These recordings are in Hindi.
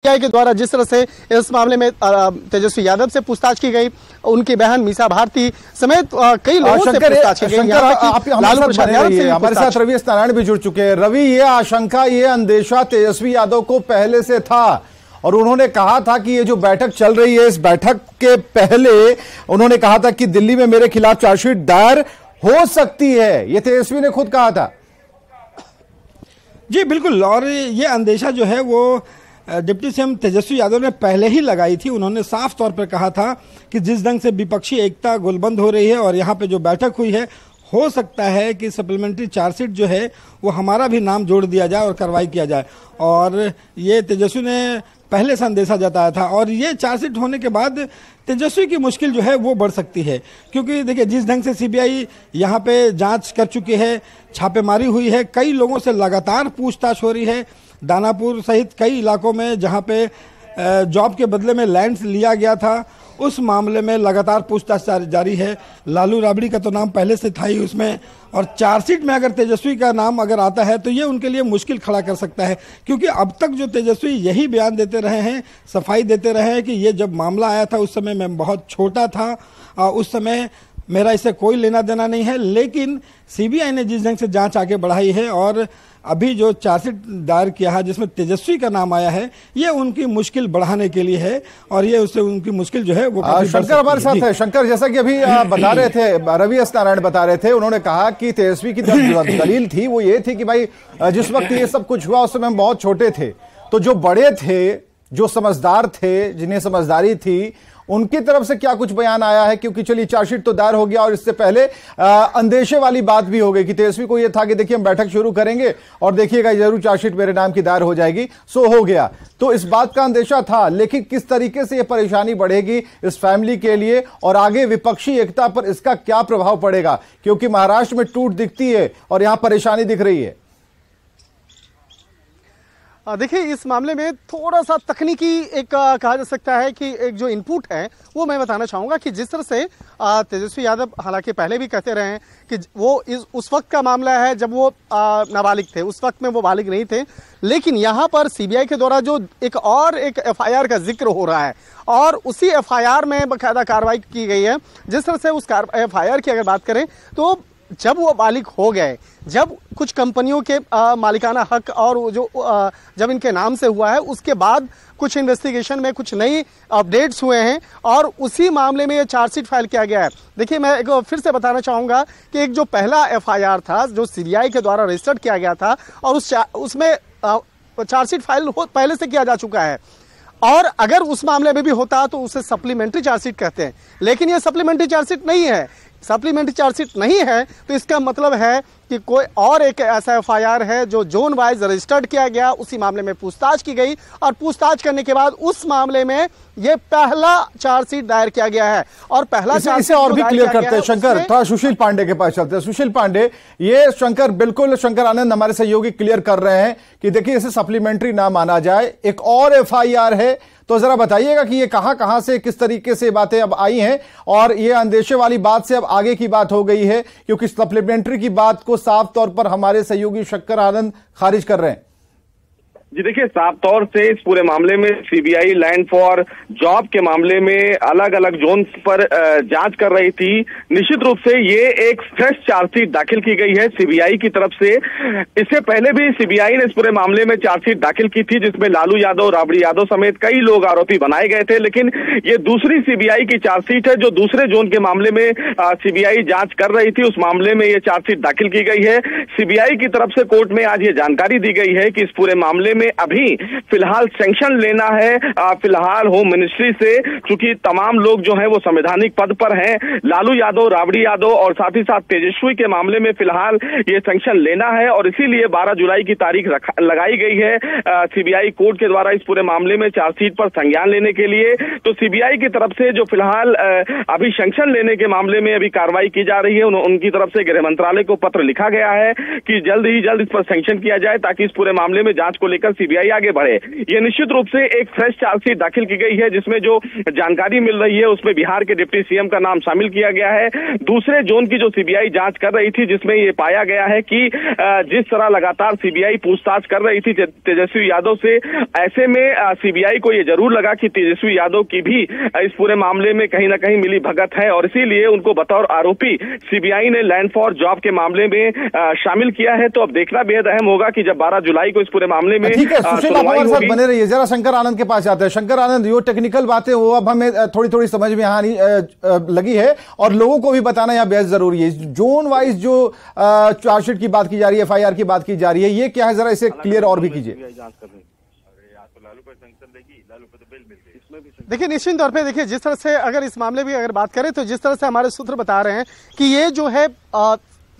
सीबीआई के द्वारा जिस तरह से इस मामले में तेजस्वी यादव से पूछताछ की गई, उनकी बहन मीसा भारती समेत कई लोगों से पूछताछ की गई। हमारे साथ रवि नारायण भी जुड़ चुके हैं। रवि, ये आशंका, ये अंदेशा तेजस्वी यादव को पहले से था और उन्होंने कहा था कि ये जो बैठक चल रही है, इस बैठक के पहले उन्होंने कहा था कि दिल्ली में मेरे खिलाफ चार्जशीट दायर हो सकती है। ये तेजस्वी ने खुद कहा था। जी बिल्कुल, और ये अंदेशा जो है वो डिप्टी सीएम तेजस्वी यादव ने पहले ही लगाई थी। उन्होंने साफ तौर पर कहा था कि जिस ढंग से विपक्षी एकता गोलबंद हो रही है और यहाँ पे जो बैठक हुई है, हो सकता है कि सप्लीमेंट्री चार्जशीट जो है वो हमारा भी नाम जोड़ दिया जाए और कार्रवाई किया जाए। और ये तेजस्वी ने पहले से अंदेशा जताया था और ये चार्जशीट होने के बाद तेजस्वी की मुश्किल जो है वो बढ़ सकती है, क्योंकि देखिए जिस ढंग से सीबीआई यहाँ पे जांच कर चुकी है, छापेमारी हुई है, कई लोगों से लगातार पूछताछ हो रही है। दानापुर सहित कई इलाकों में जहाँ पे जॉब के बदले में लैंड लिया गया था, उस मामले में लगातार पूछताछ जारी है। लालू राबड़ी का तो नाम पहले से था ही उसमें, और चार्जशीट में अगर तेजस्वी का नाम अगर आता है तो ये उनके लिए मुश्किल खड़ा कर सकता है, क्योंकि अब तक जो तेजस्वी यही बयान देते रहे हैं, सफाई देते रहे हैं कि ये जब मामला आया था उस समय मैं बहुत छोटा था, उस समय मेरा इससे कोई लेना देना नहीं है। लेकिन सीबीआई ने जिस ढंग से जांच आगे बढ़ाई है और अभी जो चार्जशीट दायर किया है जिसमें तेजस्वी का नाम आया है, ये उनकी मुश्किल बढ़ाने के लिए है और ये उससे उनकी मुश्किल जो है वो शंकर हमारे साथ है। शंकर, जैसा कि अभी बता रहे थे, रवि नारायण बता रहे थे, उन्होंने कहा कि तेजस्वी की जो दलील थी वो ये थी कि भाई जिस वक्त ये सब कुछ हुआ उस समय हम बहुत छोटे थे, तो जो बड़े थे, जो समझदार थे, जिन्हें समझदारी थी, उनकी तरफ से क्या कुछ बयान आया है? क्योंकि चलिए चार्जशीट तो दायर हो गया और इससे पहले अंदेशे वाली बात भी हो गई कि तेजस्वी को यह था कि देखिए हम बैठक शुरू करेंगे और देखिएगा जरूर चार्जशीट मेरे नाम की दायर हो जाएगी। सो हो गया, तो इस बात का अंदेशा था, लेकिन किस तरीके से यह परेशानी बढ़ेगी इस फैमिली के लिए और आगे विपक्षी एकता पर इसका क्या प्रभाव पड़ेगा? क्योंकि महाराष्ट्र में टूट दिखती है और यहां परेशानी दिख रही है। देखिए, इस मामले में थोड़ा सा तकनीकी एक कहा जा सकता है कि एक जो इनपुट है वो मैं बताना चाहूंगा कि जिस तरह से तेजस्वी यादव हालांकि पहले भी कहते रहे हैं कि वो उस वक्त का मामला है जब वो नाबालिग थे, उस वक्त में वो बालिग नहीं थे। लेकिन यहाँ पर सीबीआई के द्वारा जो एक एफआईआर का जिक्र हो रहा है और उसी एफआईआर में बाकायदा कार्रवाई की गई है। जिस तरह से उस एफआईआर की अगर बात करें तो जब वो बालिग हो गए, जब कुछ कंपनियों के मालिकाना हक और जो जब इनके नाम से हुआ है, उसके बाद कुछ इन्वेस्टिगेशन में कुछ नई अपडेट्स हुए हैं और उसी मामले में ये चार्जशीट फाइल किया गया है। देखिए, मैं एक फिर से बताना चाहूंगा कि एक जो पहला एफआईआर था जो सीबीआई के द्वारा रजिस्टर्ड किया गया था और उसमें चार्जशीट फाइल पहले से किया जा चुका है, और अगर उस मामले में भी होता तो उसे सप्लीमेंट्री चार्जशीट कहते हैं। लेकिन ये सप्लीमेंट्री चार्जशीट नहीं है। सप्लीमेंट्री चार्जशीट नहीं है तो इसका मतलब है कि कोई और एक ऐसा एफआईआर है जो जोन वाइज रजिस्टर्ड किया गया, उसी मामले में पूछताछ की गई और पूछताछ करने के बाद उस मामले में ये पहला चार्जशीट दायर किया गया है। और पहला इसे और भी क्लियर करते हैं शंकर, थोड़ा सुशील पांडे के पास चलते हैं। सुशील पांडे, ये शंकर बिल्कुल, शंकर आनंद हमारे सहयोगी क्लियर कर रहे हैं कि देखिए इसे सप्लीमेंट्री ना माना जाए, एक और एफआईआर है, तो जरा बताइएगा कि ये कहां से किस तरीके से बातें अब आई हैं और ये अंदेशे वाली बात से अब आगे की बात हो गई है, क्योंकि सप्लीमेंट्री की बात को साफ तौर पर हमारे सहयोगी शंकर आनंद खारिज कर रहे हैं। जी देखिए, साफ तौर से इस पूरे मामले में सीबीआई लैंड फॉर जॉब के मामले में अलग अलग जोन पर जांच कर रही थी। निश्चित रूप से ये एक फ्रेश चार्जशीट दाखिल की गई है सीबीआई की तरफ से। इससे पहले भी सीबीआई ने इस पूरे मामले में चार्जशीट दाखिल की थी जिसमें लालू यादव, राबड़ी यादव समेत कई लोग आरोपी बनाए गए थे। लेकिन ये दूसरी सीबीआई की चार्जशीट है जो दूसरे जोन के मामले में सीबीआई जांच कर रही थी, उस मामले में ये चार्जशीट दाखिल की गई है। सीबीआई की तरफ से कोर्ट में आज ये जानकारी दी गई है कि इस पूरे मामले में अभी फिलहाल सैंक्शन लेना है फिलहाल होम मिनिस्ट्री से, क्योंकि तमाम लोग जो हैं वो संवैधानिक पद पर हैं। लालू यादव, राबड़ी यादव और साथ ही साथ तेजस्वी के मामले में फिलहाल ये सैंक्शन लेना है और इसीलिए 12 जुलाई की तारीख लगाई गई है सीबीआई कोर्ट के द्वारा इस पूरे मामले में चार्जशीट पर संज्ञान लेने के लिए। तो सीबीआई की तरफ से जो फिलहाल अभी सैंक्शन लेने के मामले में अभी कार्रवाई की जा रही है, उनकी तरफ से गृह मंत्रालय को पत्र लिखा गया है कि जल्द ही जल्द इस पर सैंक्शन किया जाए ताकि इस पूरे मामले में जांच को लेकर लेकर सीबीआई आगे बढ़े। ये निश्चित रूप से एक फ्रेश चार्जशीट दाखिल की गई है, जिसमें जो जानकारी मिल रही है उसमें बिहार के डिप्टी सीएम का नाम शामिल किया गया है। दूसरे जोन की जो सीबीआई जांच कर रही थी, जिसमें ये पाया गया है कि जिस तरह लगातार सीबीआई पूछताछ कर रही थी तेजस्वी यादव से, ऐसे में सीबीआई को ये जरूर लगा कि तेजस्वी यादव की भी इस पूरे मामले में कहीं ना कहीं मिली भगत है, और इसीलिए उनको बतौर आरोपी सीबीआई ने लैंड फॉर जॉब के मामले में शामिल किया है। तो अब देखना बेहद अहम होगा कि जब 12 जुलाई को इस पूरे मामले में ठीक है, सुशील आप हमारे साथ बने रहिए। जरा शंकर आनंद के पास जाते हैं। शंकर आनंद, जो टेक्निकल बातें वो अब हमें थोड़ी थोड़ी समझ में आनी लगी है और लोगों को भी बताना यह बेहद जरूरी है। जोन वाइज जो चार्जशीट की बात की जा रही है, एफआईआर की बात की जा रही है, ये क्या है, जरा इसे क्लियर और भी कीजिए। देखिए, निश्चित तौर पे देखिए, जिस तरह से अगर इस मामले में अगर बात करें तो जिस तरह से हमारे सूत्र बता रहे हैं कि ये जो है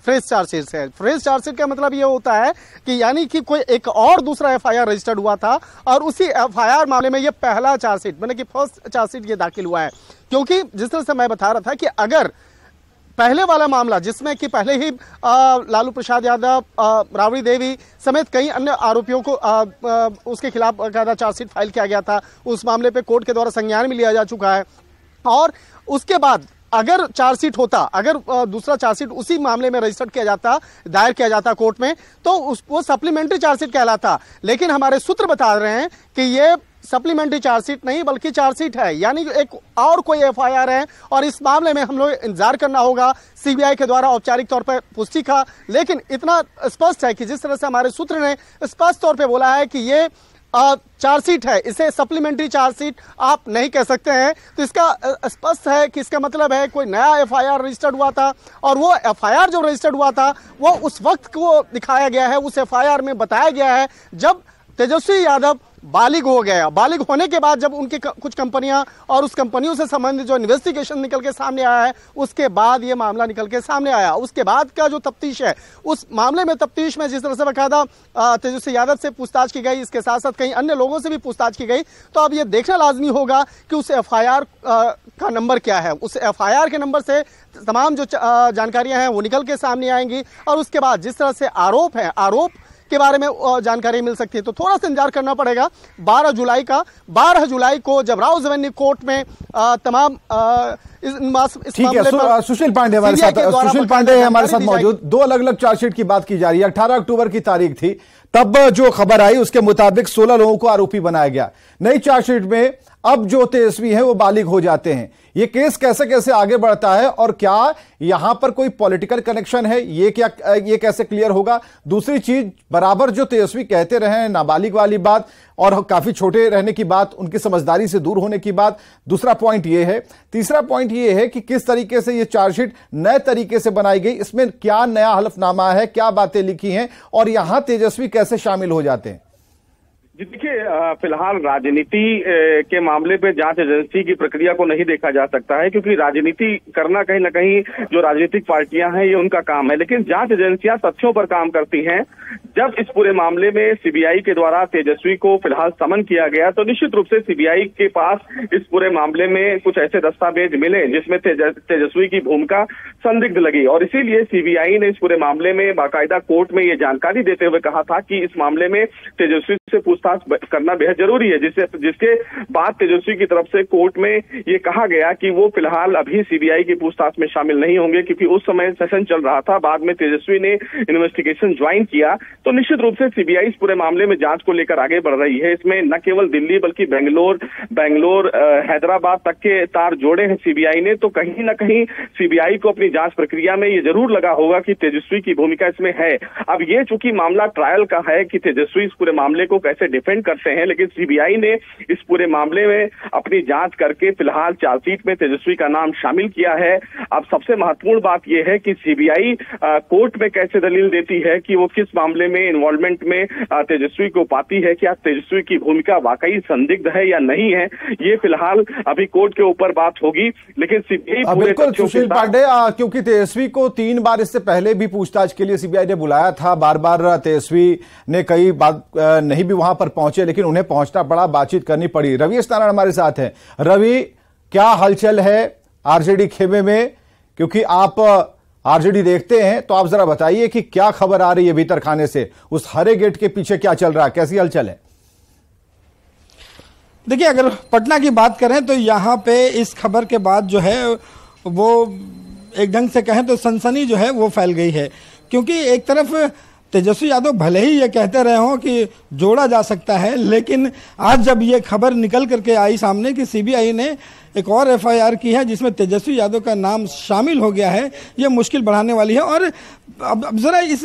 फ्रेश चार्जशीट है। फ्रेश चार्जशीट का मतलब ये होता है कि यानी कि कोई एक और दूसरा एफआईआर रजिस्टर्ड हुआ था और उसी एफआईआर मामले में ये पहला चार्जशीट मतलब कि फर्स्ट चार्जशीट ये दाखिल हुआ है। क्योंकि जिस तरह से मैं बता रहा था कि अगर पहले वाला मामला जिसमें कि पहले ही लालू प्रसाद यादव, राबड़ी देवी समेत कई अन्य आरोपियों को उसके खिलाफ बाकायदा चार्जशीट फाइल किया गया था, उस मामले पे कोर्ट के द्वारा संज्ञान में लिया जा चुका है, और उसके बाद अगर चार्जशीट होता, अगर दूसरा चार्जशीट उसी मामले में रजिस्टर्ड किया जाता, दायर किया जाता कोर्ट में, तो वो सप्लीमेंट्री चार्जशीट कहलाता। लेकिन हमारे सूत्र बता रहे हैं कि ये सप्लीमेंट्री चार्जशीट नहीं बल्कि चार्जशीट है, यानी एक और कोई एफआईआर है, और इस मामले में हम लोग इंतजार करना होगा सीबीआई के द्वारा औपचारिक तौर पर पुष्टि का। लेकिन इतना स्पष्ट है कि जिस तरह से हमारे सूत्र ने स्पष्ट तौर पर बोला है कि ये चार्जशीट है, इसे सप्लीमेंट्री चार्जशीट आप नहीं कह सकते हैं। तो इसका स्पष्ट है कि इसका मतलब है कोई नया एफआईआर रजिस्टर्ड हुआ था, और वो एफआईआर जो रजिस्टर्ड हुआ था वो उस वक्त को दिखाया गया है, उस एफआईआर में बताया गया है जब तेजस्वी यादव बालिग हो गया। बालिग होने के बाद जब उनकी कुछ कंपनियां और उस कंपनियों से संबंधित जो इन्वेस्टिगेशन निकल के सामने आया है, उसके बाद ये मामला निकल के सामने आया। उसके बाद का जो तफ्तीश है, उस मामले में तफ्तीश में जिस तरह से बाकायदा तेजस्वी यादव से पूछताछ की गई, इसके साथ साथ कई अन्य लोगों से भी पूछताछ की गई। तो अब ये देखना लाजमी होगा कि उस एफआईआर का नंबर क्या है। उस एफआईआर के नंबर से तमाम जो जानकारियां हैं वो निकल के सामने आएंगी, और उसके बाद जिस तरह से आरोप है, आरोप के बारे में जानकारी मिल सकती है। तो थोड़ा सा इंतजार करना पड़ेगा 12 जुलाई का। 12 जुलाई को जब राउज एवेन्यू कोर्ट में तमाम ठीक है, सुशील पांडे हमारे साथ, सुशील पांडे हमारे साथ मौजूद। दो अलग अलग चार्जशीट की बात की जा रही है। 18 अक्टूबर की तारीख थी, तब जो खबर आई उसके मुताबिक 16 लोगों को आरोपी बनाया गया। नई चार्जशीट में अब जो तेजस्वी हैं वो बालिग हो जाते हैं। ये केस कैसे कैसे आगे बढ़ता है और क्या यहां पर कोई पॉलिटिकल कनेक्शन है, ये कैसे क्लियर होगा? दूसरी चीज, बराबर जो तेजस्वी कहते रहे हैं नाबालिग वाली बात और काफी छोटे रहने की बात, उनकी समझदारी से दूर होने की बात, दूसरा पॉइंट ये है। तीसरा पॉइंट ये है कि किस तरीके से ये चार्जशीट नए तरीके से बनाई गई, इसमें क्या नया हलफनामा है, क्या बातें लिखी हैं, और यहां तेजस्वी कैसे शामिल हो जाते हैं? देखिए, फिलहाल राजनीति के मामले पे जांच एजेंसी की प्रक्रिया को नहीं देखा जा सकता है, क्योंकि राजनीति करना कहीं ना कहीं जो राजनीतिक पार्टियां हैं ये उनका काम है। लेकिन जांच एजेंसियां तथ्यों पर काम करती हैं। जब इस पूरे मामले में सीबीआई के द्वारा तेजस्वी को फिलहाल समन किया गया, तो निश्चित रूप से सीबीआई के पास इस पूरे मामले में कुछ ऐसे दस्तावेज मिले जिसमें तेजस्वी की भूमिका संदिग्ध लगी, और इसीलिए सीबीआई ने इस पूरे मामले में बाकायदा कोर्ट में ये जानकारी देते हुए कहा था कि इस मामले में तेजस्वी से पूछताछ करना बेहद जरूरी है, जिसके बाद तेजस्वी की तरफ से कोर्ट में ये कहा गया कि वो फिलहाल अभी सीबीआई की पूछताछ में शामिल नहीं होंगे, क्योंकि उस समय सेशन चल रहा था। बाद में तेजस्वी ने इन्वेस्टिगेशन ज्वाइन किया, तो निश्चित रूप से सीबीआई इस पूरे मामले में जांच को लेकर आगे बढ़ रही है। इसमें न केवल दिल्ली बल्कि बेंगलोर, हैदराबाद तक के तार जोड़े हैं सीबीआई ने। तो कहीं ना कहीं सीबीआई को अपनी जांच प्रक्रिया में ये जरूर लगा होगा कि तेजस्वी की भूमिका इसमें है। अब ये चूंकि मामला ट्रायल का है कि तेजस्वी इस पूरे मामले को कैसे डिफेंड करते हैं, लेकिन सीबीआई ने इस पूरे मामले में अपनी जांच करके फिलहाल चार्जशीट में तेजस्वी का नाम शामिल किया है। अब सबसे महत्वपूर्ण बात यह है कि सीबीआई कोर्ट में कैसे दलील देती है कि वो किस मामले में इन्वॉल्वमेंट में तेजस्वी को पाती है, क्या तेजस्वी की भूमिका वाकई संदिग्ध है या नहीं है, ये फिलहाल अभी कोर्ट के ऊपर बात होगी। लेकिन सीबीआई बिल्कुल सुशील पांडे, क्योंकि तेजस्वी को 3 बार इससे पहले भी पूछताछ के लिए सीबीआई ने बुलाया था, बार बार तेजस्वी ने कई बात नहीं भी वहां पर पहुंचे, लेकिन उन्हें पहुंचना पड़ा, बातचीत करनी पड़ी। रवि एस नारायण हमारे साथ हैं। रवि, क्या हलचल है आरजेडी खेमे में, क्योंकि आप आरजेडी देखते हैं। तो आप जरा बताइए कि क्या खबर आ रही है भीतर खाने से, उस हरे गेट के पीछे क्या चल रहा है, कैसी हलचल है? देखिए, अगर पटना की बात करें तो यहाँ पे इस खबर के बाद जो है वो एक ढंग से कहें तो सनसनी जो है वो फैल गई है, क्योंकि एक तरफ तेजस्वी यादव भले ही ये कहते रहे हों कि जोड़ा जा सकता है, लेकिन आज जब ये खबर निकल करके आई सामने कि सीबीआई ने एक और एफआईआर की है जिसमें तेजस्वी यादव का नाम शामिल हो गया है, ये मुश्किल बढ़ाने वाली है। और अब जरा इस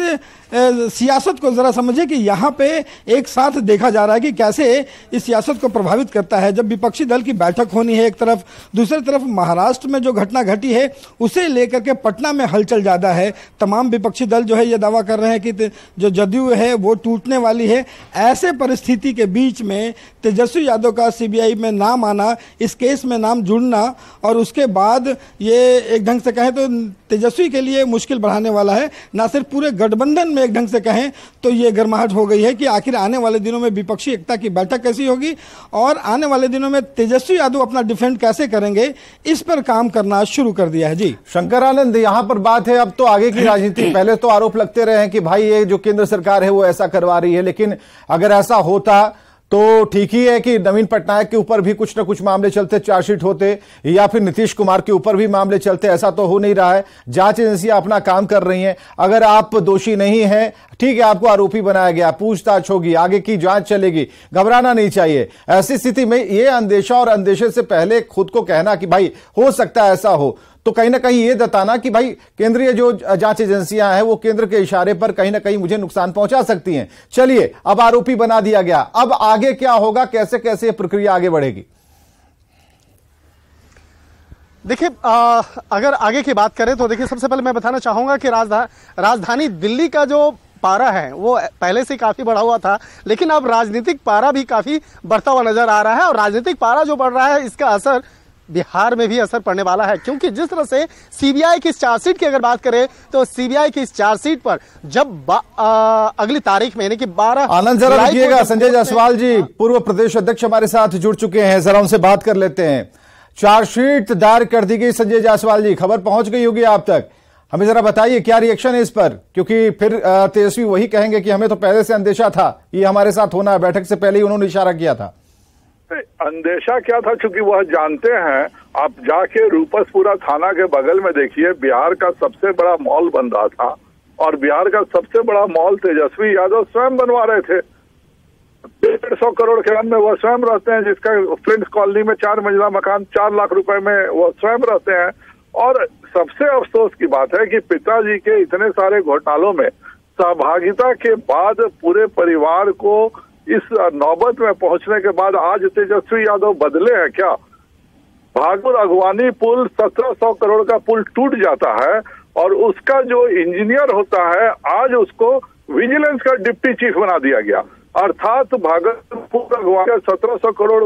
सियासत को जरा समझिए कि यहाँ पे एक साथ देखा जा रहा है कि कैसे इस सियासत को प्रभावित करता है। जब विपक्षी दल की बैठक होनी है एक तरफ, दूसरी तरफ महाराष्ट्र में जो घटना घटी है उसे लेकर के पटना में हलचल ज़्यादा है। तमाम विपक्षी दल जो है ये दावा कर रहे हैं कि जो जदयू है वो टूटने वाली है। ऐसे परिस्थिति के बीच में तेजस्वी यादव का सीबीआई में नाम आना, इस केस में नाम जुड़ना और उसके बाद ये एक ढंग से कहें तो तेजस्वी के लिए मुश्किल बढ़ाने वाला है। ना सिर्फ पूरे गठबंधन में एक ढंग से कहें तो ये गर्माहट हो गई है कि आखिर आने वाले दिनों में विपक्षी एकता की बैठक कैसी होगी और आने वाले दिनों में तेजस्वी यादव अपना डिफेंड कैसे करेंगे, इस पर काम करना शुरू कर दिया है। जी शंकर आनंद, यहां पर बात है अब तो आगे की राजनीति। पहले तो आरोप लगते रहे हैं कि भाई ये जो केंद्र सरकार है वो ऐसा करवा रही है, लेकिन अगर ऐसा होता तो ठीक ही है कि नवीन पटनायक के ऊपर भी कुछ ना कुछ मामले चलते, चार्जशीट होते, या फिर नीतीश कुमार के ऊपर भी मामले चलते। ऐसा तो हो नहीं रहा है। जांच एजेंसियां अपना काम कर रही हैं। अगर आप दोषी नहीं हैं, ठीक है, आपको आरोपी बनाया गया, पूछताछ होगी, आगे की जांच चलेगी, घबराना नहीं चाहिए। ऐसी स्थिति में ये अंदेशा और अंदेशे से पहले खुद को कहना कि भाई हो सकता है ऐसा हो, तो कहीं ना कहीं ये बताना कि भाई केंद्रीय जो जांच एजेंसियां हैं वो केंद्र के इशारे पर कहीं ना कहीं मुझे नुकसान पहुंचा सकती हैं। चलिए, अब आरोपी बना दिया गया, अब आगे क्या होगा, कैसे कैसे प्रक्रिया आगे बढ़ेगी? देखिए, अगर आगे की बात करें तो देखिए, सबसे पहले मैं बताना चाहूंगा कि राजधानी दिल्ली का जो पारा है वो पहले से काफी बढ़ा हुआ था, लेकिन अब राजनीतिक पारा भी काफी बढ़ता हुआ नजर आ रहा है। और राजनीतिक पारा जो बढ़ रहा है इसका असर बिहार में भी असर पड़ने वाला है, क्योंकि जिस तरह से सीबीआई की चार्जशीट की अगर बात करें तो सीबीआई की इस चार्जशीट पर जब अगली तारीख में यानी कि 12 आनंद जरा रुकिएगा। संजय जायसवाल जी पूर्व प्रदेश अध्यक्ष हमारे साथ जुड़ चुके हैं, जरा उनसे बात कर लेते हैं। चार्जशीट दायर कर दी गई संजय जायसवाल जी, खबर पहुंच गई होगी आप तक, हमें जरा बताइए क्या रिएक्शन है इस पर, क्योंकि फिर तेजस्वी वही कहेंगे कि हमें तो पहले से अंदेशा था ये हमारे साथ होना है, बैठक से पहले ही उन्होंने इशारा किया था। अंदेशा क्या था, चूंकि वह जानते हैं। आप जाके रूपसपुरा थाना के बगल में देखिए, बिहार का सबसे बड़ा मॉल बन रहा था और बिहार का सबसे बड़ा मॉल तेजस्वी यादव स्वयं बनवा रहे थे। 150 करोड़ के में वह स्वयं रहते हैं, जिसका फ्रेंड्स कॉलोनी में 4 मंजिला मकान 4 लाख रुपए में वह स्वयं रहते हैं। और सबसे अफसोस की बात है कि पिताजी के इतने सारे घोटालों में सहभागिता के बाद पूरे परिवार को इस नौबत में पहुंचने के बाद आज तेजस्वी यादव बदले हैं क्या? भागपुर अगवानी पुल 1700 करोड़ का पुल टूट जाता है और उसका जो इंजीनियर होता है आज उसको विजिलेंस का डिप्टी चीफ बना दिया गया। अर्थात भागलपुर अगवानी 1700 करोड़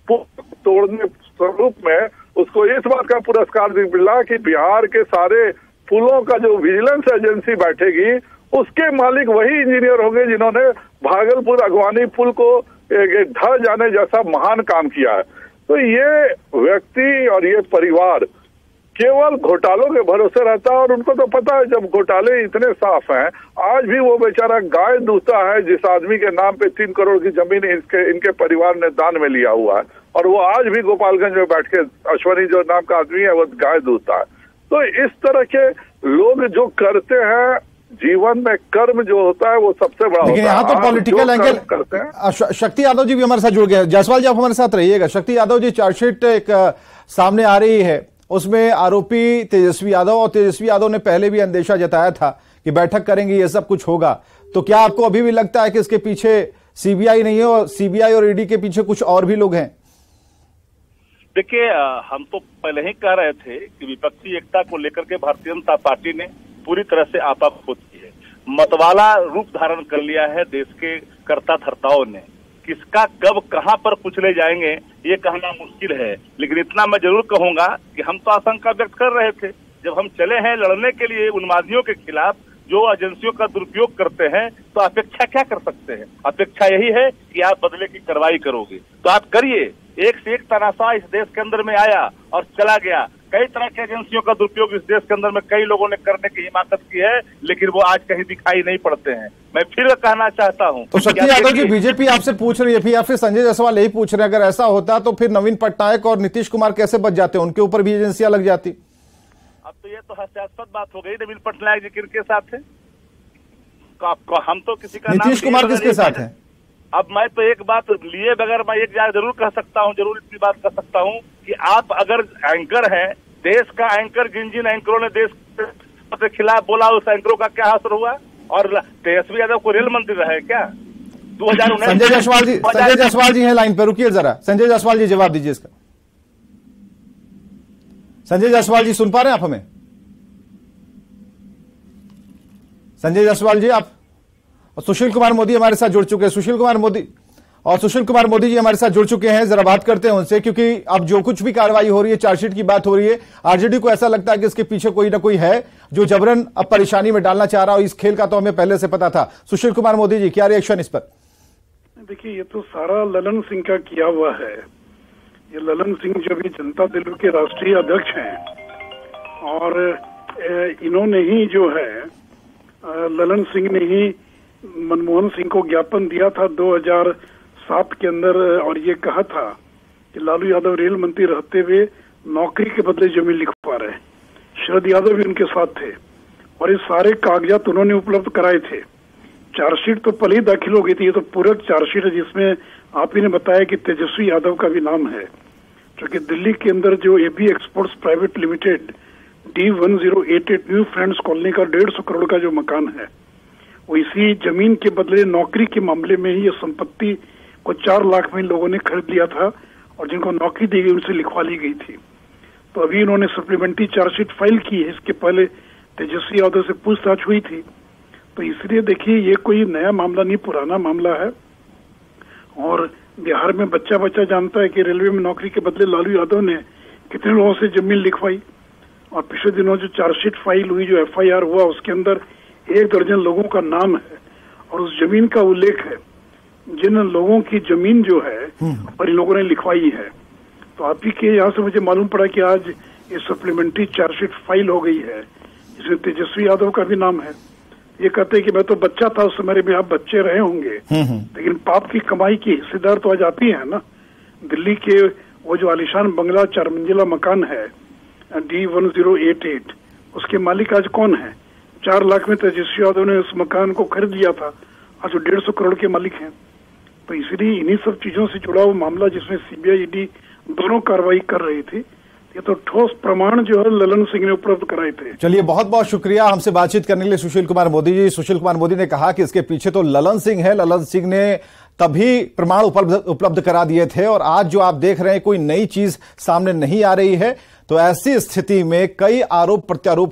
पुल तोड़ने स्वरूप में उसको इस बात का पुरस्कार मिला कि बिहार के सारे पुलों का जो विजिलेंस एजेंसी बैठेगी उसके मालिक वही इंजीनियर होंगे जिन्होंने भागलपुर अगवानी पुल को ढह जाने जैसा महान काम किया है। तो ये व्यक्ति और ये परिवार केवल घोटालों के भरोसे रहता है और उनको तो पता है जब घोटाले इतने साफ हैं। आज भी वो बेचारा गाय दूता है जिस आदमी के नाम पे 3 करोड़ की जमीन इनके परिवार ने दान में लिया हुआ है और वो आज भी गोपालगंज में बैठ के अश्वनी जो नाम का आदमी है वो गाय दूता है। तो इस तरह के लोग जो करते हैं जीवन में, कर्म जो होता है वो सबसे बड़ा लेकिन यहाँ तो पॉलिटिकल एंगल करते हैं। शक्ति यादव जी भी हमारे साथ जुड़ गए। जायसवाल जी आप हमारे साथ रहिएगा। शक्ति यादव जी, चार्जशीट एक सामने आ रही है, उसमें आरोपी तेजस्वी यादव और तेजस्वी यादव ने पहले भी अंदेशा जताया था कि बैठक करेंगे, ये सब कुछ होगा। तो क्या आपको अभी भी लगता है कि इसके पीछे सीबीआई नहीं है और सीबीआई और ईडी के पीछे कुछ और भी लोग हैं? देखिए, हम तो पहले ही कह रहे थे कि विपक्षी एकता को लेकर के भारतीय जनता पार्टी ने पूरी तरह से आपाखोद की है, मतवाला रूप धारण कर लिया है देश के कर्ता धर्ताओं ने। किसका कब कहां पर कुचले जाएंगे ये कहना मुश्किल है, लेकिन इतना मैं जरूर कहूंगा कि हम तो आशंका व्यक्त कर रहे थे जब हम चले हैं लड़ने के लिए उन्मादियों के खिलाफ जो एजेंसियों का दुरुपयोग करते हैं, तो अपेक्षा क्या कर सकते हैं? अपेक्षा यही है कि आप बदले की कार्रवाई करोगे, तो आप करिए। एक से एक तनाशा इस देश के अंदर में आया और चला गया, कई तरह की एजेंसियों का दुरुपयोग इस देश के अंदर में कई लोगों ने करने की हिमाकत की है, लेकिन वो आज कहीं दिखाई नहीं पड़ते हैं। मैं फिर कहना चाहता हूं तो शक्ति यादव जी, बीजेपी आपसे पूछ रही है या फिर संजय जायसवाल यही पूछ रहे हैं, अगर ऐसा होता तो फिर नवीन पटनायक और नीतीश कुमार कैसे बच जाते, उनके ऊपर भी एजेंसियां लग जाती? अब तो ये तो हास्यास्पद बात हो गई। नवीन पटनायक जी किनके साथ है? हम तो किसी का नीतीश कुमार किसके साथ है? अब मैं तो एक बात लिए बगैर मैं एक जरूर कह सकता हूं, जरूर इतनी बात कह सकता हूं कि आप अगर एंकर हैं, देश का एंकर, जिन एंकरों ने देश के खिलाफ बोला, उस एंकरों का क्या असर हुआ? और तेजस्वी यादव को रेल मंत्री रहे क्या 2019? संजय जायसवाल जी हैं लाइन पर, रुकिए जरा। संजय जायसवाल जी जवाब दीजिए इसका। संजय जायसवाल जी सुन पा रहे हैं आप हमें? संजय जायसवाल जी आप, और सुशील कुमार मोदी हमारे साथ जुड़ चुके हैं। सुशील कुमार मोदी जी हमारे साथ जुड़ चुके हैं। जरा बात करते हैं उनसे, क्योंकि अब जो कुछ भी कार्रवाई हो रही है, चार्जशीट की बात हो रही है, आरजेडी को ऐसा लगता है कि इसके पीछे कोई ना कोई है जो जबरन अब परेशानी में डालना चाह रहा हो। इस खेल का तो हमें पहले से पता था। सुशील कुमार मोदी जी, क्या रिएक्शन इस पर? देखिए, ये तो सारा ललन सिंह का किया हुआ है। ये ललन सिंह जो भी जनता दल के राष्ट्रीय अध्यक्ष हैं, और इन्होंने ही जो है, ललन सिंह ने ही मनमोहन सिंह को ज्ञापन दिया था 2007 के अंदर, और ये कहा था कि लालू यादव रेल मंत्री रहते हुए नौकरी के बदले जमीन लिखवा रहे। शरद यादव भी उनके साथ थे, और ये सारे कागजात उन्होंने उपलब्ध कराए थे। चार्जशीट तो पहले ही दाखिल हो गई थी। ये तो पूरक चार्जशीट है, जिसमें आप ही ने बताया कि तेजस्वी यादव का भी नाम है, जो कि दिल्ली के अंदर जो एबी एक्सपोर्ट्स प्राइवेट लिमिटेड D1088 न्यू फ्रेंड्स कॉलोनी का 150 करोड़ का जो मकान है, वो इसी जमीन के बदले नौकरी के मामले में ही ये संपत्ति को 4 लाख में लोगों ने खरीद लिया था, और जिनको नौकरी दी गई उनसे लिखवा ली गई थी। तो अभी इन्होंने सप्लीमेंट्री चार्जशीट फाइल की है। इसके पहले तेजस्वी यादव से पूछताछ हुई थी। तो इसलिए देखिए, ये कोई नया मामला नहीं, पुराना मामला है। और बिहार में बच्चा जानता है कि रेलवे में नौकरी के बदले लालू यादव ने कितने लोगों से जमीन लिखवाई। और पिछले दिनों जो चार्जशीट फाइल हुई, जो FIR हुआ, उसके अंदर 1 दर्जन लोगों का नाम है, और उस जमीन का उल्लेख है जिन लोगों की जमीन जो है और इन लोगों ने लिखवाई है। तो आप ही के यहाँ से मुझे मालूम पड़ा कि आज ये सप्लीमेंट्री चार्जशीट फाइल हो गई है, जिसमें तेजस्वी यादव का भी नाम है। ये कहते हैं कि मैं तो बच्चा था उस समय में, आप बच्चे रहे होंगे, लेकिन पाप की कमाई की हिस्सेदार तो आज आप ही है ना। दिल्ली के वो जो आलिशान बंगला 4 मंजिला मकान है D1088, उसके मालिक आज कौन है? 4 लाख में तेजस्वी यादव ने उस मकान को खरीद लिया था, आज वो 150 करोड़ के मालिक हैं। तो इसलिए इन्हीं सब चीजों से जुड़ा हुआ मामला, जिसमें CBI ED दोनों कार्रवाई कर रही थी, ये तो ठोस प्रमाण जो है ललन सिंह ने उपलब्ध कराए थे। चलिए, बहुत बहुत शुक्रिया हमसे बातचीत करने के लिए सुशील कुमार मोदी जी। सुशील कुमार मोदी ने कहा कि इसके पीछे तो ललन सिंह है। ललन सिंह ने तभी प्रमाण उपलब्ध करा दिए थे, और आज जो आप देख रहे हैं कोई नई चीज सामने नहीं आ रही है। तो ऐसी स्थिति में कई आरोप प्रत्यारोप